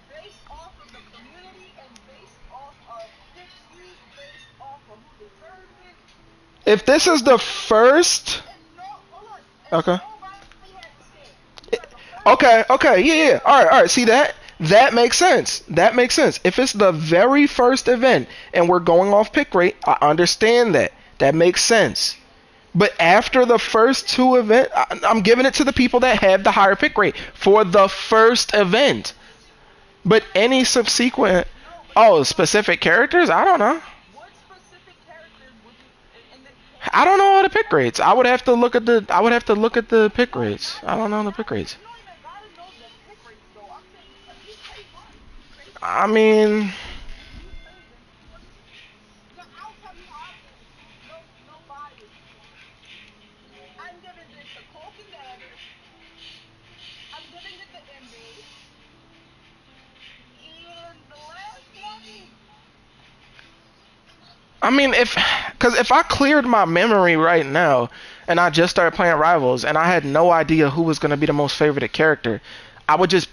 Based off of the community and based off of pick views, based off of who deserves it. If this is the first, No, hold on. okay. Nobody had the skin. You got the first Okay, okay, yeah, yeah. All right. See that? That makes sense. That makes sense. If it's the very first event and we're going off pick rate, I understand that. That makes sense. But after the first two event, I'm giving it to the people that have the higher pick rate for the first event. But any subsequent, no, but oh, specific characters, I don't know. what specific characters would you in the I don't know all the pick rates. I would have to look at the. I would have to look at the pick rates. I don't know the pick rates. you don't even gotta know the pick rates though. I'm saying because you pay money. You pay for I mean, you pay then what do you no, I'll tell you how I'm giving it. No bias here. I'm giving this to Cloak and Dagger. I'm giving it to Invade. And the last one I mean, if I cleared my memory right now and I just started playing Rivals and I had no idea who was gonna be the most favorite character, I would just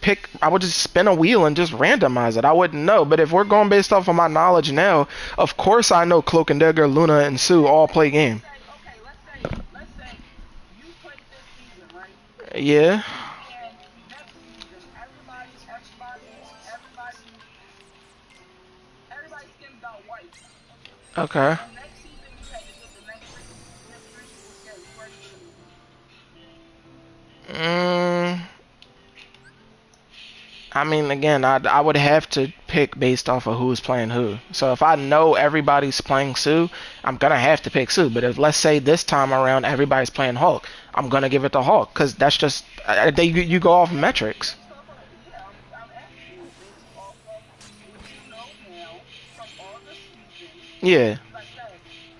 spin a wheel and just randomize it. I wouldn't know. But if we're going based off of my knowledge now, of course I know Cloak and Dagger, Luna, and Sue all play game. let's say you played this season, right? Yeah. And next season, everybody's skin got white. Okay. And next season you had to get the next three people's skins. Where you gonna be? Mm, I mean, again, I would have to pick based off of who's playing who. So if I know everybody's playing Sue, I'm gonna have to pick Sue. But if let's say this time around everybody's playing Hulk, I'm gonna give it to Hulk because that's just you go off metrics. Based off of I'm asking you based off of what you know now from all the seasons. Yeah. Like that.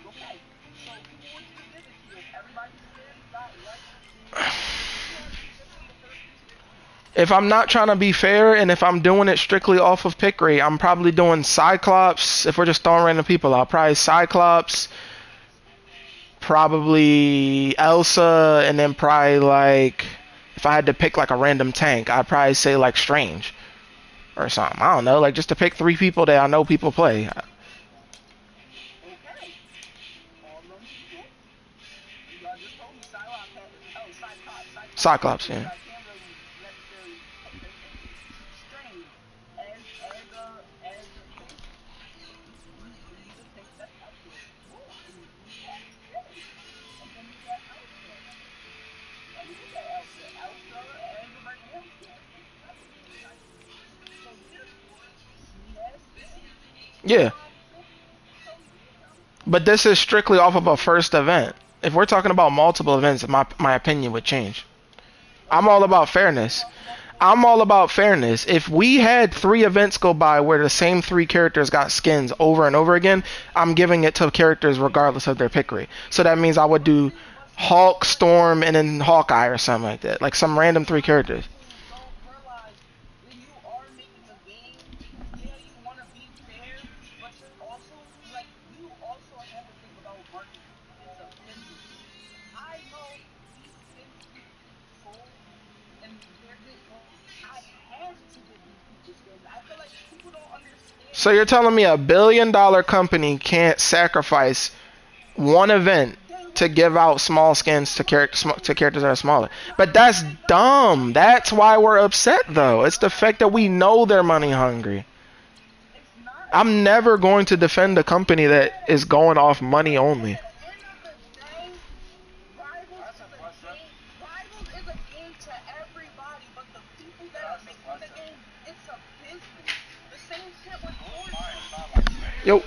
Okay. So who would you give it to if everybody's skin got white? Who you want to be giving the first piece of the season? If I'm not trying to be fair and if I'm doing it strictly off of pick rate, I'm probably doing Cyclops. If we're just throwing random people out, probably Cyclops, probably Elsa, and then probably like if I had to pick like a random tank, I'd probably say like Strange or something. I don't know, like just to pick three people that I know people play. Okay. All them people. Y'all just told me Cyclops had Cyclops Cyclops, so yeah. I can't really necessarily okay, thank you. Strange. As a pick, these are the picks that's out there. Cool. And you got Strange. And then you got Elsa. And you got Elsa. Elsa as a regular skin is better than Cyclops. So therefore, she has skin. You Yeah, know what I'm saying? So yeah. but this is strictly off of a first event. If we're talking about multiple events, my opinion would change. I'm all about fairness. I'm all about fairness. If we had three events go by where the same three characters got skins over and over again, I'm giving it to characters regardless of their pick rate. So that means I would do Hulk, Storm, and then Hawkeye or something like that. Like some random three characters. People don't realize when you are making a game, yeah, you want to be fair, but you're also like you also have to think about marketing. It's a business. I know these skins keep getting sold and they're getting sold. I have to give these people skins. I feel like people don't understand So you're that. telling me $1 billion company can't sacrifice one event They to want give out small skins to characters that are smaller? But that's dumb. That's why we're upset though. It's the fact that we know they're money hungry. it's not I'm never going to defend a company that at is going off money only. at the end of the day. Rivals That's a is a question. game. Rivals is a game to everybody, but the people that are That's a making the question. game, it's a business. The same shit with Who's buying Fortnite. Starlight? Yo,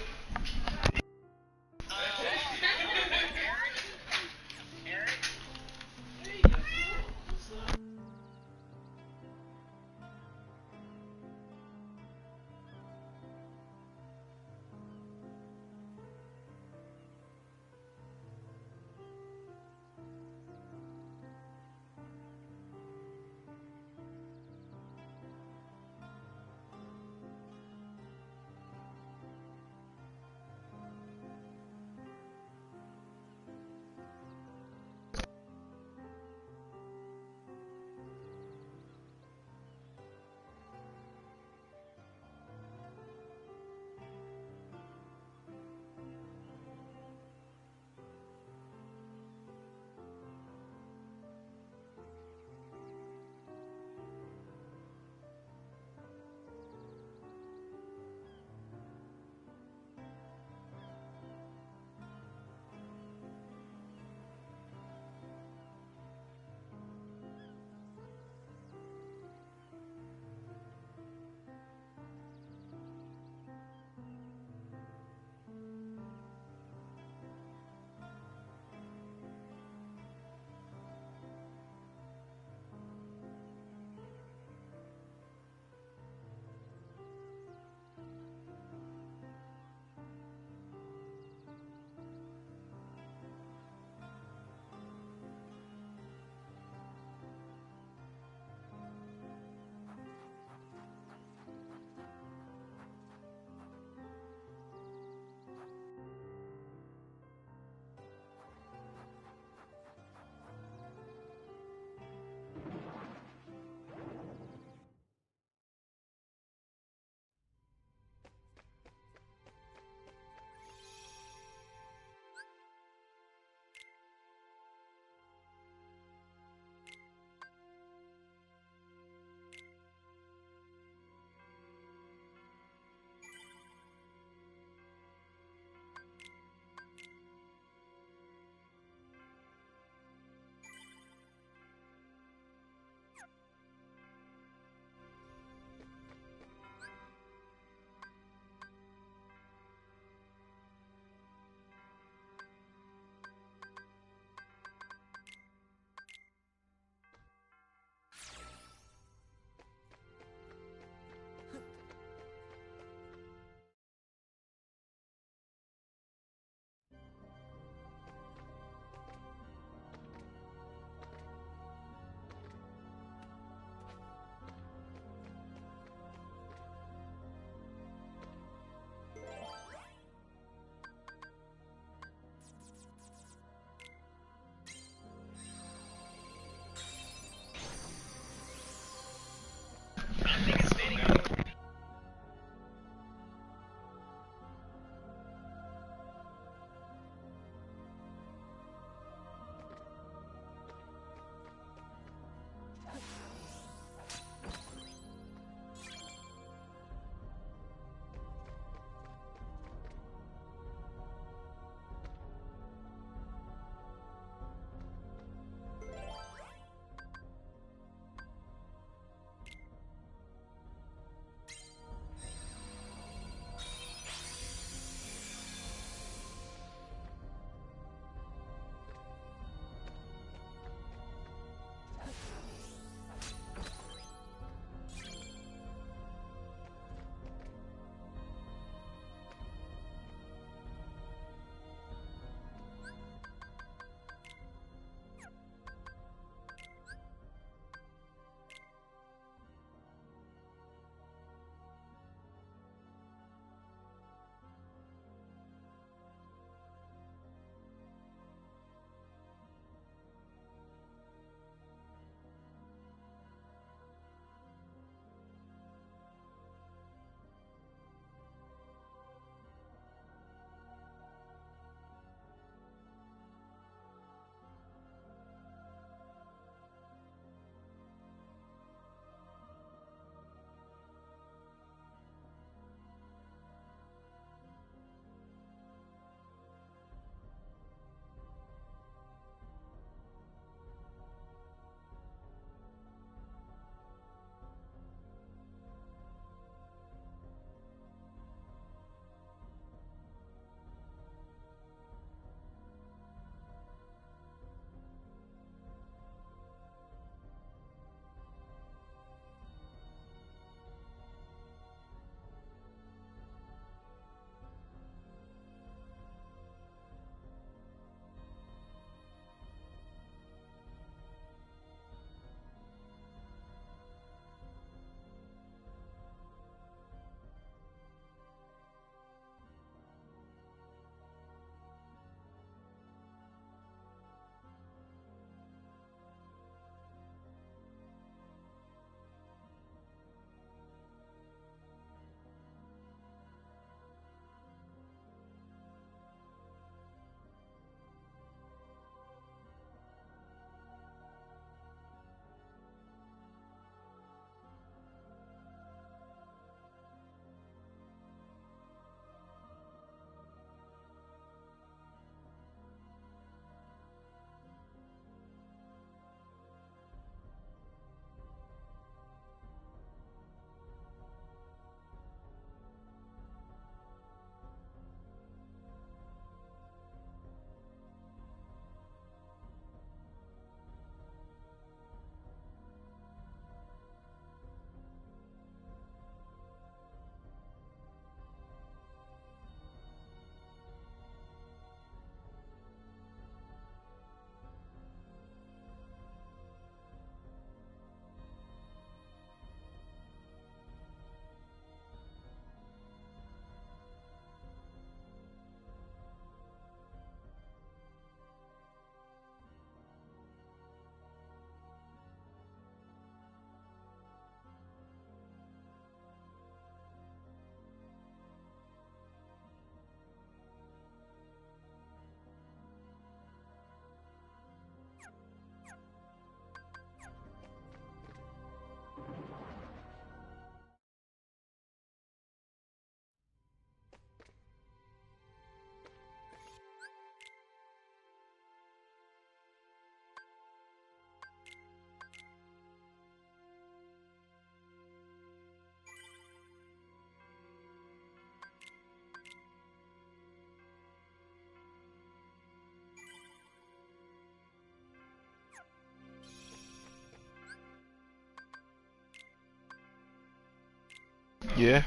Yeah.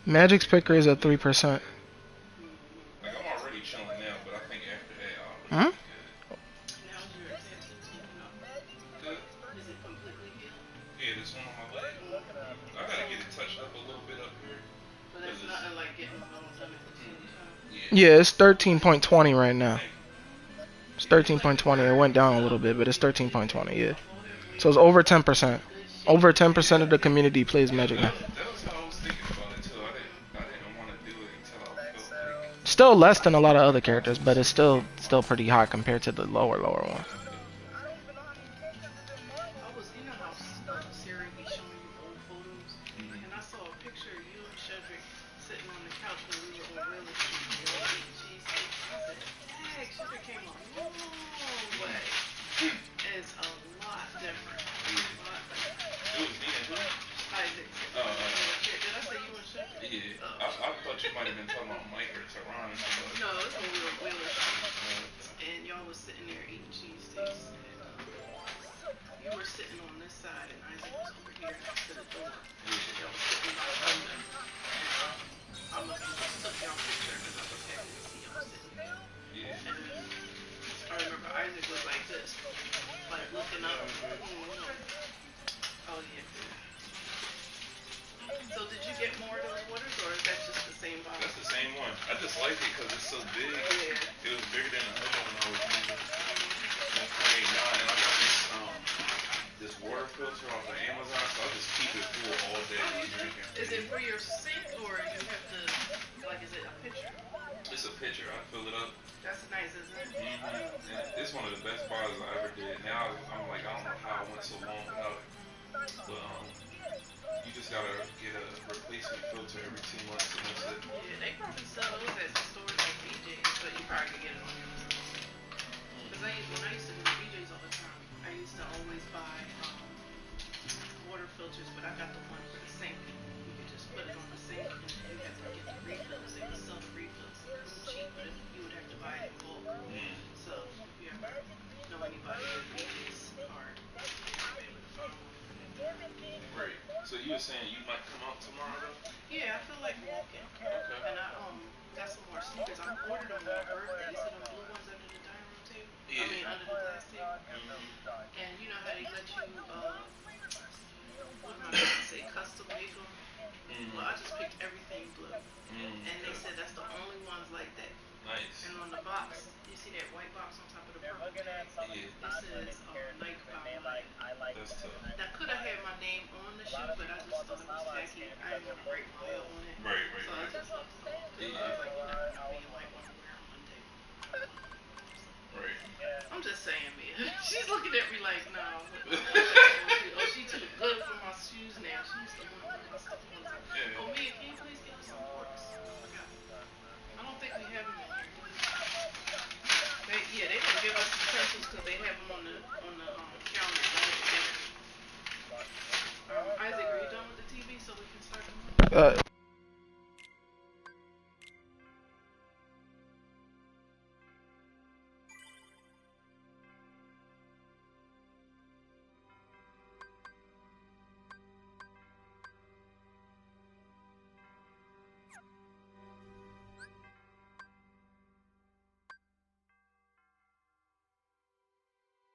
Magic's picker is at 3%. Like I'm already chilling now, but I think after that I'll really Hmm? be good. Good. Yeah, this one on my leg. I gotta get it touched up a little bit up here. Yeah. Yeah, it's 13.20 right now. Thank you. It's 13.20. It went down a little bit, but it's 13.20. Yeah. So it's over 10%. Over 10% of the community plays Magic now. That was how I was thinking about it too. I didn't want to do it until I felt like. Still less than a lot of other characters, but it's still pretty high compared to the lower ones. Yeah, I thought you might have been talking about Mike or Tehran or somebody. That's the same one. I just like it because it's so big. It was bigger than the other one I was using. That's great. Nah, and I got this water filter off of Amazon, so I'll just keep it full all day drinking. It's a pitcher. I fill it up. And it's one of the best bottles I ever did. Now I'm like, I don't know how I went so long without it. But you just gotta get a replacement filter every 2 months, and that's it. Right. So you were saying you might come out tomorrow though? Okay. Yeah. Nice. That's tough. Right. Right. Uh,